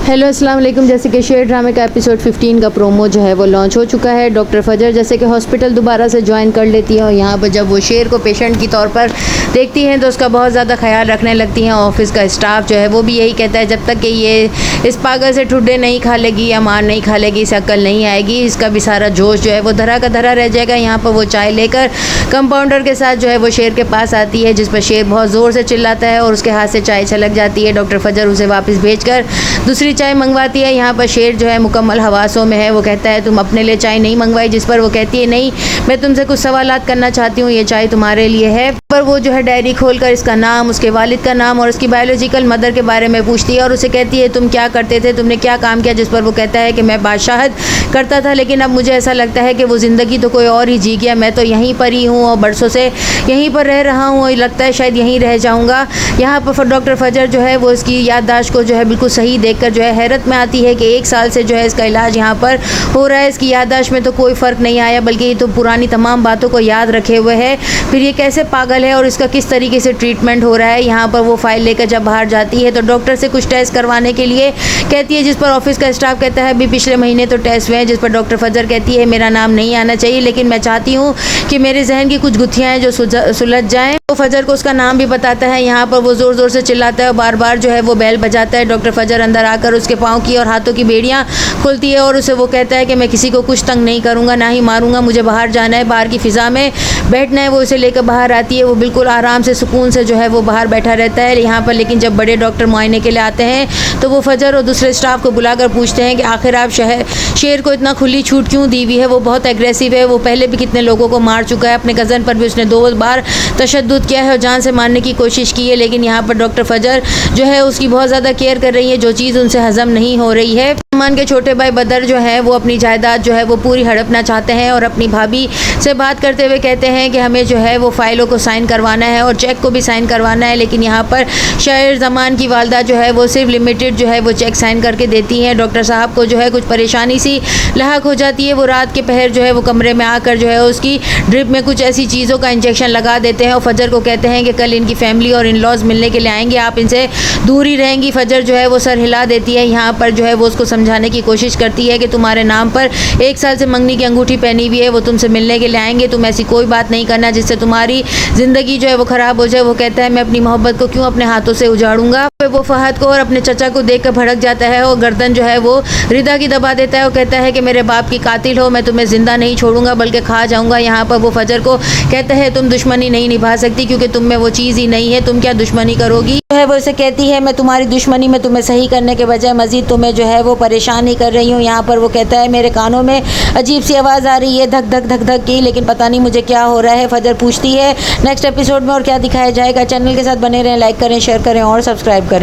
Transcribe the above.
Hello अस्सलाम वालेकुम। जैसे कि शेर ड्रामे का एपिसोड 15 का प्रोमो जो है वो लॉन्च हो चुका है। डॉक्टर फजर जैसे कि हॉस्पिटल दोबारा से ज्वाइन कर लेती है और यहाँ पर जब वो शेर को पेशेंट की तौर पर देखती हैं तो उसका बहुत ज़्यादा ख्याल रखने लगती हैं। ऑफिस का स्टाफ जो है वो भी यही कहता है जब तक कि ये इस पागल से ठुड्डे नहीं खा लेगी या मार नहीं खा लेगी, इसे अक्ल नहीं आएगी, इसका भी सारा जोश जो है वो धरा का धरा रह जाएगा। यहाँ पर वो चाय लेकर कंपाउंडर के साथ जो है वो शेर के पास आती है, जिस पर शेर बहुत ज़ोर से चिल्लाता है और उसके हाथ से चाय छलक जाती है। डॉक्टर फजर उसे वापस भेजकर दूसरी चाय मंगवाती है। यहाँ पर शेर जो है मुकम्मल हवासों में है। वो कहता है तुम अपने लिए चाय नहीं मंगवाई, जिस पर वो कहती है नहीं, मैं तुमसे कुछ सवालात करना चाहती हूँ, ये चाय तुम्हारे लिए है। पर वो जो है डायरी खोलकर इसका नाम, उसके वालिद का नाम और उसकी बायोलॉजिकल मदर के बारे में पूछती है और उसे कहती है तुम क्या करते थे, तुमने क्या काम किया, जिस पर वो कहता है कि मैं बादशाहत करता था, लेकिन अब मुझे ऐसा लगता है कि वो ज़िंदगी तो कोई और ही जी गया, मैं तो यहीं पर ही हूँ और बरसों से यहीं पर रह रहा हूँ, लगता है शायद यहीं रह जाऊँगा। यहाँ पर डॉक्टर फजर जो है वो इसकी याददाश्त को जो है बिल्कुल सही देखकर जो है हैरत में आती है कि 1 साल से जो है इसका इलाज यहाँ पर हो रहा है, इसकी याददाश्त में तो कोई फ़र्क नहीं आया, बल्कि ये तो पुरानी तमाम बातों को याद रखे हुए है। फिर ये कैसे पागल है और इसका किस तरीके से ट्रीटमेंट हो रहा है। यहाँ पर वो फाइल लेकर जब बाहर जाती है तो डॉक्टर से कुछ टेस्ट करवाने के लिए कहती है, जिस पर ऑफिस का स्टाफ कहता है अभी पिछले महीने तो टेस्ट हुए हैं, जिस पर डॉक्टर फजर कहती है मेरा नाम नहीं आना चाहिए, लेकिन मैं चाहती हूँ कि मेरे जहन की कुछ गुत्थियाँ हैं जो सुलझ जाएँ। तो फजर को उसका नाम भी बताता है। यहाँ पर वो ज़ोर ज़ोर से चिल्लाता है और बार बार जो है वो बेल बजाता है। डॉक्टर फजर अंदर आकर उसके पाँव की और हाथों की बेड़ियाँ खुलती है और उसे वो कहता है कि मैं किसी को कुछ तंग नहीं करूँगा, ना ही मारूंगा, मुझे बाहर जाना है, बाहर की फ़िज़ा में बैठना है। वो उसे लेकर बाहर आती है। वो बिल्कुल आराम से सुकून से जो है वो बाहर बैठा रहता है। यहाँ पर लेकिन जब बड़े डॉक्टर मुआयने के लिए आते हैं तो वो फजर और दूसरे स्टाफ को बुलाकर पूछते हैं कि आखिर आप शेर को इतना खुली छूट क्यों दी हुई है, वो बहुत एग्रेसिव है, वो पहले भी कितने लोगों को मार चुका है, अपने कज़न पर भी उसने 2 बार तशद्दुद किया है और जान से मारने की कोशिश की है। लेकिन यहाँ पर डॉक्टर फजर जो है उसकी बहुत ज़्यादा केयर कर रही है, जो चीज़ उनसे हज़म नहीं हो रही है। मान के छोटे भाई बदर जो है वो अपनी जायदाद जो है वो पूरी हड़पना चाहते हैं और अपनी भाभी से बात करते हुए कहते हैं कि हमें जो है वो फ़ाइलों को साइन करवाना है और चेक को भी साइन करवाना है। लेकिन यहाँ पर शायर ज़मान की वालदा जो है वो सिर्फ लिमिटेड जो है वो चेक साइन करके देती हैं। डॉक्टर साहब को जो है कुछ परेशानी सी लाहक हो जाती है। वो रात के पहर जो है वो कमरे में आकर जो है उसकी ड्रिप में कुछ ऐसी चीज़ों का इंजेक्शन लगा देते हैं और फजर को कहते हैं कि कल इनकी फैमिली और इन लॉज मिलने के लिए आएंगे, आप इनसे दूर ही रहेंगी। फजर जो है वो सर हिला देती है। यहाँ पर जो है वो उसको समझाने की कोशिश करती है कि तुम्हारे नाम पर 1 साल से मंगनी की अंगूठी पहनी हुई है, वो तुमसे मिलने के लिए आएंगे, तुम ऐसी कोई बात नहीं करना जिससे तुम्हारी ज़िंदगी जो है वो ख़राब हो जाए। वो कहता है मैं अपनी मोहब्बत को क्यों अपने हाथों से उजाड़ूंगा। वो फहद को और अपने चचा को देखकर भड़क जाता है और गर्दन जो है वो रिदा की दबा देता है और कहता है कि मेरे बाप की कातिल हो, मैं तुम्हें ज़िंदा नहीं छोड़ूंगा बल्कि खा जाऊंगा। यहाँ पर वो फजर को कहता है तुम दुश्मनी नहीं निभा सकती क्योंकि तुम में वो चीज़ ही नहीं है, तुम क्या दुश्मनी करोगी। जो है वो उसे कहती है मैं तुम्हारी दुश्मनी में तुम्हें सही करने के बजाय मजीद तुम्हें जो है वो परेशान ही कर रही हूँ। यहाँ पर वो कहता है मेरे कानों में अजीब सी आवाज़ आ रही है, धक धक धक धक की, लेकिन पता नहीं मुझे क्या हो रहा है। फजर पूछती है नेक्स्ट एपिसोड में और क्या दिखाया जाएगा। चैनल के साथ बने रहें, लाइक करें, शेयर करें और सब्सक्राइब करें।